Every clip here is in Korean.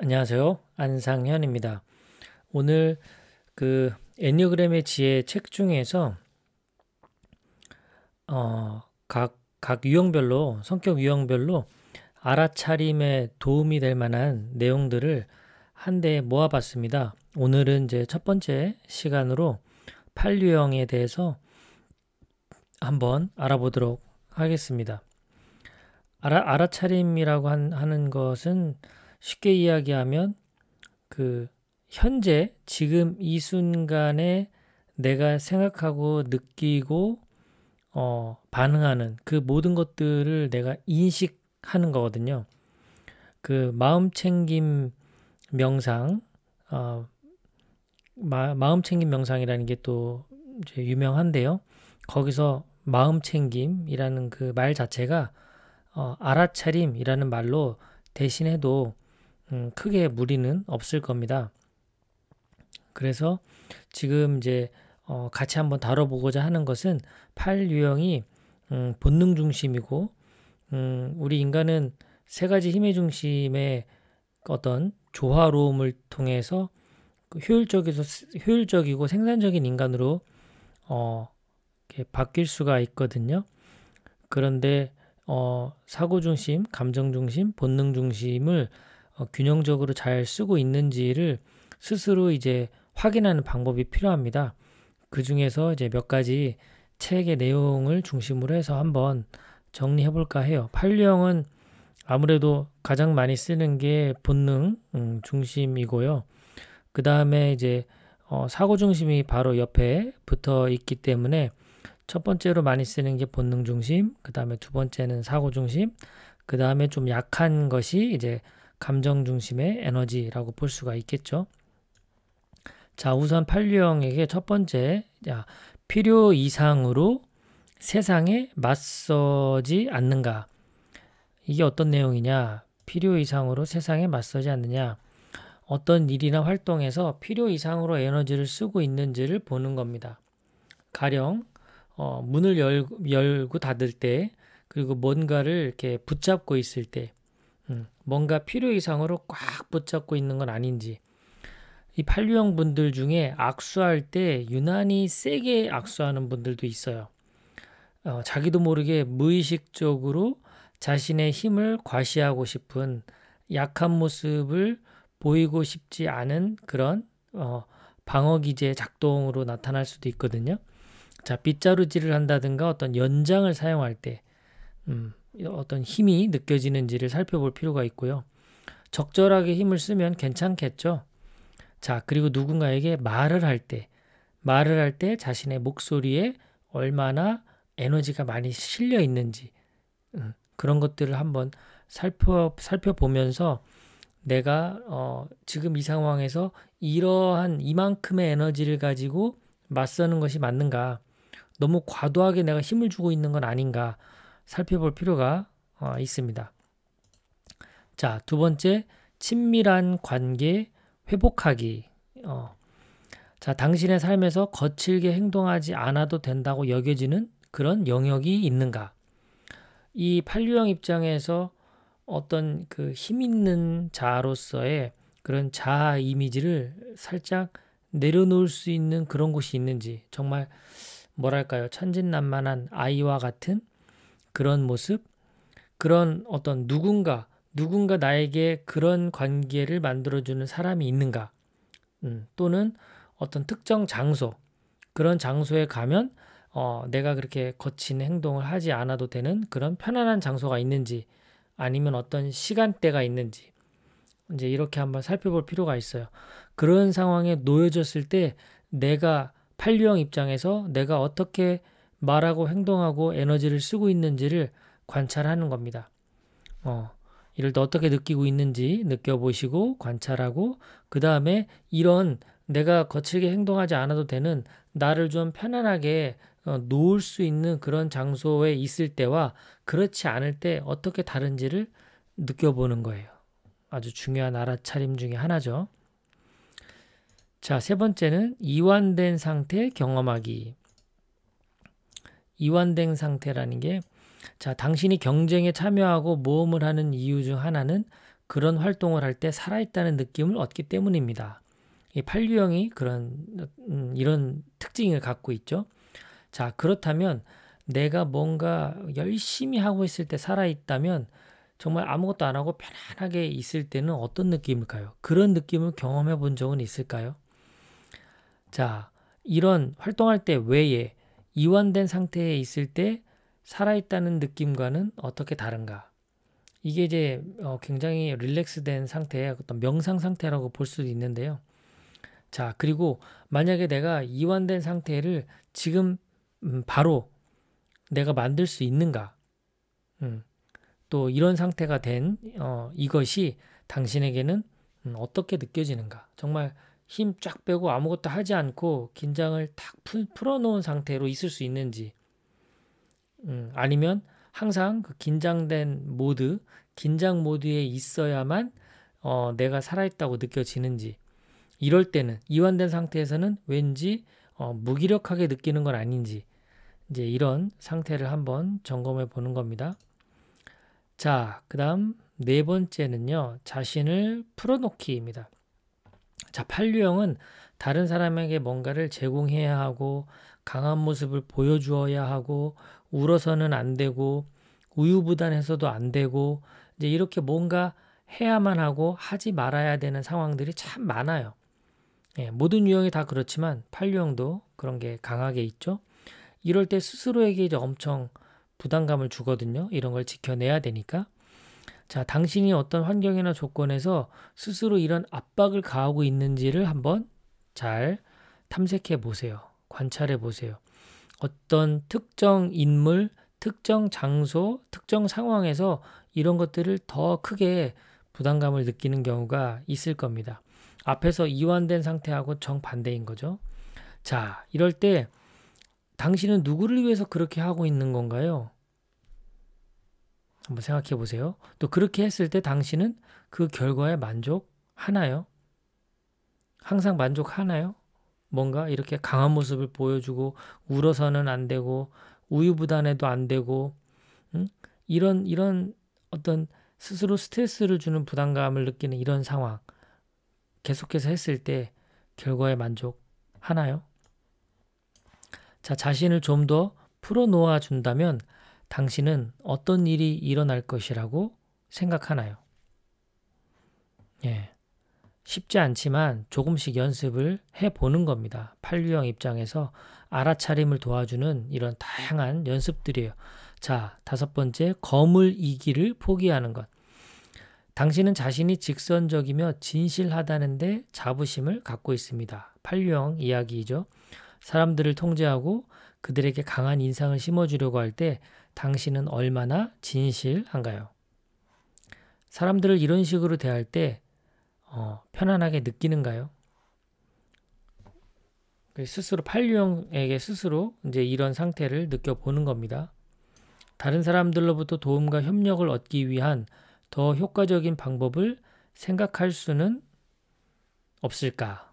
안녕하세요. 안상현입니다. 오늘 애니어그램의 지혜 책 중에서 각 유형별로 성격 유형별로 알아차림에 도움이 될 만한 내용들을 한데 모아봤습니다. 오늘은 이제 첫 번째 시간으로 8유형에 대해서 한번 알아보도록 하겠습니다. 알아차림이라고 하는 것은 쉽게 이야기하면 현재 지금 이 순간에 내가 생각하고 느끼고 반응하는 그 모든 것들을 내가 인식하는 거거든요. 마음챙김 명상, 마음챙김 명상이라는 게 또 유명한데요. 거기서 마음챙김이라는 그 말 자체가 알아차림이라는 말로 대신해도 크게 무리는 없을 겁니다. 그래서 지금 이제 같이 한번 다뤄보고자 하는 것은 8유형이 본능 중심이고 우리 인간은 세 가지 힘의 중심의 어떤 조화로움을 통해서 효율적이고 생산적인 인간으로 이렇게 바뀔 수가 있거든요. 그런데 사고 중심, 감정 중심, 본능 중심을 균형적으로 잘 쓰고 있는지를 스스로 이제 확인하는 방법이 필요합니다. 그 중에서 이제 몇 가지 책의 내용을 중심으로 해서 한번 정리해 볼까 해요. 8령은 아무래도 가장 많이 쓰는 게 본능 중심이고요. 그 다음에 이제 사고 중심이 바로 옆에 붙어 있기 때문에 첫 번째로 많이 쓰는 게 본능 중심, 그 다음에 두 번째는 사고 중심, 그 다음에 좀 약한 것이 이제 감정 중심의 에너지라고 볼 수가 있겠죠. 자, 우선 8유형에게 첫 번째, 필요 이상으로 세상에 맞서지 않는가. 이게 어떤 내용이냐? 필요 이상으로 세상에 맞서지 않느냐? 어떤 일이나 활동에서 필요 이상으로 에너지를 쓰고 있는지를 보는 겁니다. 가령 문을 열고 닫을 때, 그리고 뭔가를 이렇게 붙잡고 있을 때, 뭔가 필요 이상으로 꽉 붙잡고 있는 건 아닌지. 이 8유형 분들 중에 악수할 때 유난히 세게 악수하는 분들도 있어요. 자기도 모르게 무의식적으로 자신의 힘을 과시하고 싶은 약한 모습을 보이고 싶지 않은 그런 방어기제 작동으로 나타날 수도 있거든요. 자, 빗자루질을 한다든가 어떤 연장을 사용할 때 어떤 힘이 느껴지는지를 살펴볼 필요가 있고요. 적절하게 힘을 쓰면 괜찮겠죠. 자, 그리고 누군가에게 말을 할 때 자신의 목소리에 얼마나 에너지가 많이 실려 있는지 그런 것들을 한번 살펴보면서 내가 지금 이 상황에서 이러한 이만큼의 에너지를 가지고 맞서는 것이 맞는가, 너무 과도하게 내가 힘을 주고 있는 건 아닌가 살펴볼 필요가 있습니다. 자, 두 번째, 친밀한 관계 회복하기. 자, 당신의 삶에서 거칠게 행동하지 않아도 된다고 여겨지는 그런 영역이 있는가? 이 8유형 입장에서 어떤 그 힘 있는 자로서의 그런 자아 이미지를 살짝 내려놓을 수 있는 그런 곳이 있는지, 정말 뭐랄까요, 천진난만한 아이와 같은 그런 모습, 그런 어떤 누군가 나에게 그런 관계를 만들어주는 사람이 있는가, 또는 어떤 특정 장소, 그런 장소에 가면 내가 그렇게 거친 행동을 하지 않아도 되는 그런 편안한 장소가 있는지, 아니면 어떤 시간대가 있는지, 이제 이렇게 한번 살펴볼 필요가 있어요. 그런 상황에 놓여졌을 때 내가 8유형 입장에서 내가 어떻게 말하고 행동하고 에너지를 쓰고 있는지를 관찰하는 겁니다. 이를 또 어떻게 느끼고 있는지 느껴보시고 관찰하고, 그 다음에 이런 내가 거칠게 행동하지 않아도 되는 나를 좀 편안하게 놓을 수 있는 그런 장소에 있을 때와 그렇지 않을 때 어떻게 다른지를 느껴보는 거예요. 아주 중요한 알아차림 중에 하나죠. 자, 세 번째는 이완된 상태 경험하기. 이완된 상태라는 게, 자, 당신이 경쟁에 참여하고 모험을 하는 이유 중 하나는 그런 활동을 할 때 살아있다는 느낌을 얻기 때문입니다. 이 판류형이 이런 특징을 갖고 있죠. 자, 그렇다면 내가 뭔가 열심히 하고 있을 때 살아있다면 정말 아무것도 안 하고 편안하게 있을 때는 어떤 느낌일까요? 그런 느낌을 경험해 본 적은 있을까요? 자, 이런 활동할 때 외에 이완된 상태에 있을 때 살아있다는 느낌과는 어떻게 다른가? 이게 이제 굉장히 릴렉스된 상태의 어떤 명상 상태라고 볼 수도 있는데요. 자, 그리고 만약에 내가 이완된 상태를 지금 바로 내가 만들 수 있는가? 또 이런 상태가 된 이것이 당신에게는 어떻게 느껴지는가? 정말 힘 쫙 빼고 아무것도 하지 않고 긴장을 탁 풀어놓은 상태로 있을 수 있는지, 아니면 항상 그 긴장된 모드, 긴장 모드에 있어야만 내가 살아있다고 느껴지는지, 이럴 때는 이완된 상태에서는 왠지 무기력하게 느끼는 건 아닌지, 이제 이런 상태를 한번 점검해 보는 겁니다. 자, 그 다음 네 번째는요, 자신을 풀어놓기입니다. 자, 판류형은 다른 사람에게 뭔가를 제공해야 하고 강한 모습을 보여주어야 하고 울어서는 안 되고 우유부단해서도 안 되고 이제 이렇게 뭔가 해야만 하고 하지 말아야 되는 상황들이 참 많아요. 예, 모든 유형이 다 그렇지만 판류형도 그런 게 강하게 있죠. 이럴 때 스스로에게 이제 엄청 부담감을 주거든요. 이런 걸 지켜내야 되니까. 자, 당신이 어떤 환경이나 조건에서 스스로 이런 압박을 가하고 있는지를 한번 잘 탐색해 보세요. 관찰해 보세요. 어떤 특정 인물, 특정 장소, 특정 상황에서 이런 것들을 더 크게 부담감을 느끼는 경우가 있을 겁니다. 앞에서 이완된 상태하고 정반대인 거죠. 자, 이럴 때 당신은 누구를 위해서 그렇게 하고 있는 건가요? 한번 생각해 보세요. 또 그렇게 했을 때 당신은 그 결과에 만족하나요? 항상 만족하나요? 뭔가 이렇게 강한 모습을 보여주고 울어서는 안 되고 우유부단해도 안 되고 이런 어떤 스스로 스트레스를 주는 부담감을 느끼는 이런 상황 계속해서 했을 때 결과에 만족하나요? 자, 자신을 좀 더 풀어놓아 준다면 당신은 어떤 일이 일어날 것이라고 생각하나요? 예. 쉽지 않지만 조금씩 연습을 해보는 겁니다. 판류형 입장에서 알아차림을 도와주는 이런 다양한 연습들이에요. 자, 다섯 번째, 거물 이기를 포기하는 것. 당신은 자신이 직선적이며 진실하다는데 자부심을 갖고 있습니다. 판류형 이야기이죠. 사람들을 통제하고 그들에게 강한 인상을 심어주려고 할 때 당신은 얼마나 진실한가요? 사람들을 이런 식으로 대할 때 편안하게 느끼는가요? 스스로 판류형에게 스스로 이제 이런 상태를 느껴보는 겁니다. 다른 사람들로부터 도움과 협력을 얻기 위한 더 효과적인 방법을 생각할 수는 없을까?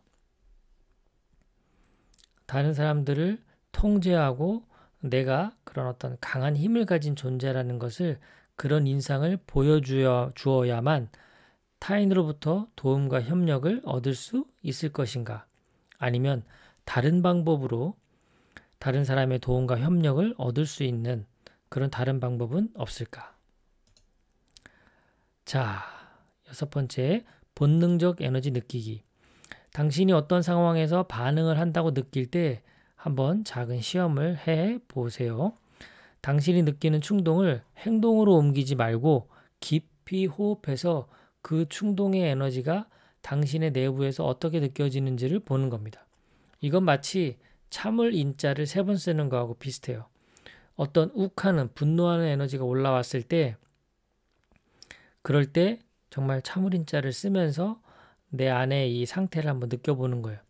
다른 사람들을 통제하고 내가 그런 어떤 강한 힘을 가진 존재라는 것을 그런 인상을 보여주어야만 타인으로부터 도움과 협력을 얻을 수 있을 것인가? 아니면 다른 방법으로 다른 사람의 도움과 협력을 얻을 수 있는 그런 다른 방법은 없을까? 자, 여섯 번째, 본능적 에너지 느끼기. 당신이 어떤 상황에서 반응을 한다고 느낄 때 한번 작은 시험을 해 보세요. 당신이 느끼는 충동을 행동으로 옮기지 말고 깊이 호흡해서 그 충동의 에너지가 당신의 내부에서 어떻게 느껴지는지를 보는 겁니다. 이건 마치 참을 인자를 3번 쓰는 거하고 비슷해요. 어떤 욱하는 분노하는 에너지가 올라왔을 때 그럴 때 정말 참을 인자를 쓰면서 내 안에 이 상태를 한번 느껴보는 거예요.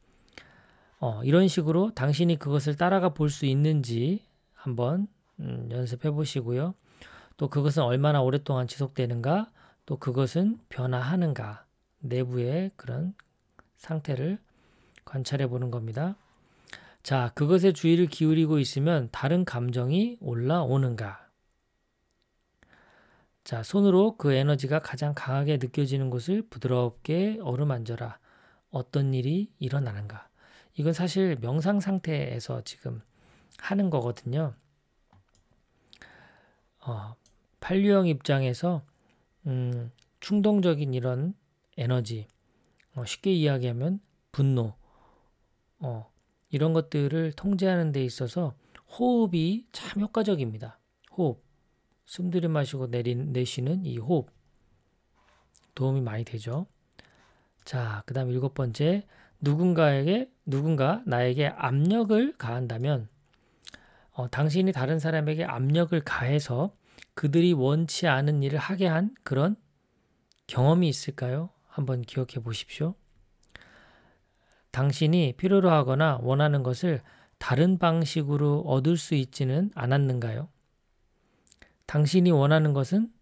이런 식으로 당신이 그것을 따라가 볼 수 있는지 한번 연습해 보시고요. 또 그것은 얼마나 오랫동안 지속되는가, 또 그것은 변화하는가, 내부의 그런 상태를 관찰해 보는 겁니다. 자, 그것에 주의를 기울이고 있으면 다른 감정이 올라오는가? 자, 손으로 그 에너지가 가장 강하게 느껴지는 곳을 부드럽게 어루만져라. 어떤 일이 일어나는가? 이건 사실 명상 상태에서 지금 하는 거거든요. 판류형 입장에서 충동적인 이런 에너지, 쉽게 이야기하면 분노, 이런 것들을 통제하는 데 있어서 호흡이 참 효과적입니다. 호흡, 숨 들이마시고 내쉬는 이 호흡 도움이 많이 되죠. 자, 그 다음 7번째, 누군가 나에게 압력을 가한다면 당신이 다른 사람에게 압력을 가해서 그들이 원치 않은 일을 하게 한 그런 경험이 있을까요? 한번 기억해 보십시오. 당신이 필요로 하거나 원하는 것을 다른 방식으로 얻을 수 있지는 않았는가요? 당신이 원하는 것은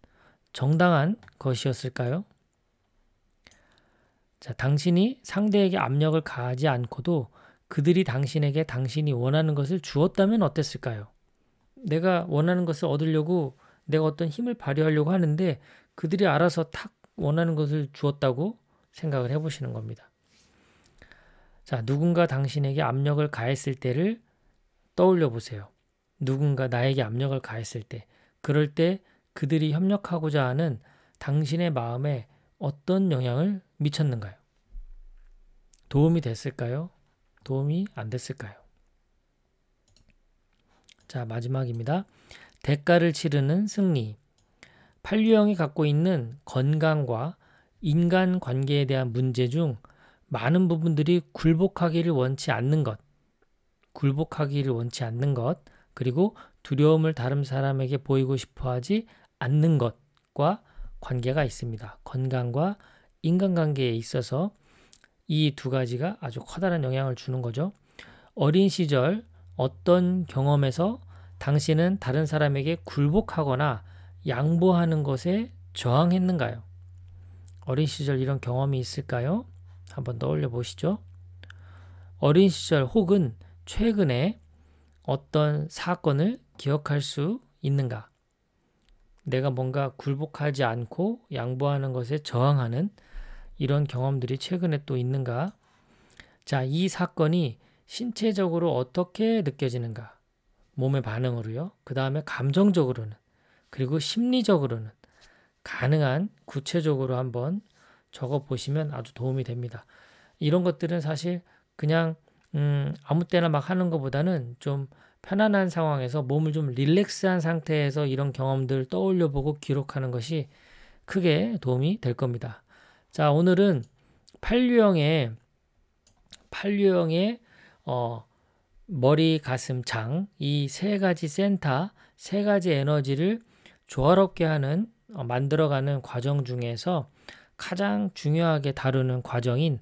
정당한 것이었을까요? 자, 당신이 상대에게 압력을 가하지 않고도 그들이 당신에게 당신이 원하는 것을 주었다면 어땠을까요? 내가 원하는 것을 얻으려고 내가 어떤 힘을 발휘하려고 하는데 그들이 알아서 탁 원하는 것을 주었다고 생각을 해보시는 겁니다. 자, 누군가 당신에게 압력을 가했을 때를 떠올려 보세요. 누군가 나에게 압력을 가했을 때, 그럴 때 그들이 협력하고자 하는 당신의 마음에 어떤 영향을 미쳤는가요? 도움이 됐을까요? 도움이 안 됐을까요? 자, 마지막입니다. 대가를 치르는 승리. 판류형이 갖고 있는 건강과 인간관계에 대한 문제 중 많은 부분들이 굴복하기를 원치 않는 것, 그리고 두려움을 다른 사람에게 보이고 싶어 하지 않는 것과 관계가 있습니다. 건강과 인간관계에 있어서 이 두 가지가 아주 커다란 영향을 주는 거죠. 어린 시절 어떤 경험에서 당신은 다른 사람에게 굴복하거나 양보하는 것에 저항했는가요? 어린 시절 이런 경험이 있을까요? 한번 떠올려 보시죠. 어린 시절 혹은 최근에 어떤 사건을 기억할 수 있는가? 내가 뭔가 굴복하지 않고 양보하는 것에 저항하는 이런 경험들이 최근에 또 있는가? 자, 이 사건이 신체적으로 어떻게 느껴지는가? 몸의 반응으로요. 그 다음에 감정적으로는, 그리고 심리적으로는 가능한 구체적으로 한번 적어 보시면 아주 도움이 됩니다. 이런 것들은 사실 그냥 아무 때나 막 하는 것보다는 좀 편안한 상황에서 몸을 좀 릴렉스한 상태에서 이런 경험들 떠올려 보고 기록하는 것이 크게 도움이 될 겁니다. 자, 오늘은 판류형의 머리, 가슴, 장 이 세 가지 센터, 세 가지 에너지를 조화롭게 하는 만들어가는 과정 중에서 가장 중요하게 다루는 과정인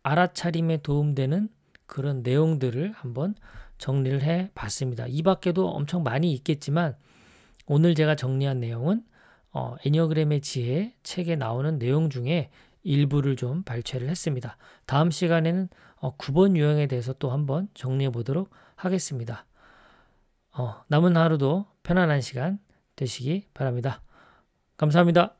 알아차림에 도움되는 그런 내용들을 한번 정리를 해 봤습니다. 이 밖에도 엄청 많이 있겠지만 오늘 제가 정리한 내용은 애니어그램의 지혜 책에 나오는 내용 중에 일부를 좀 발췌를 했습니다. 다음 시간에는 9번 유형에 대해서 또 한번 정리해 보도록 하겠습니다. 남은 하루도 편안한 시간 되시기 바랍니다. 감사합니다.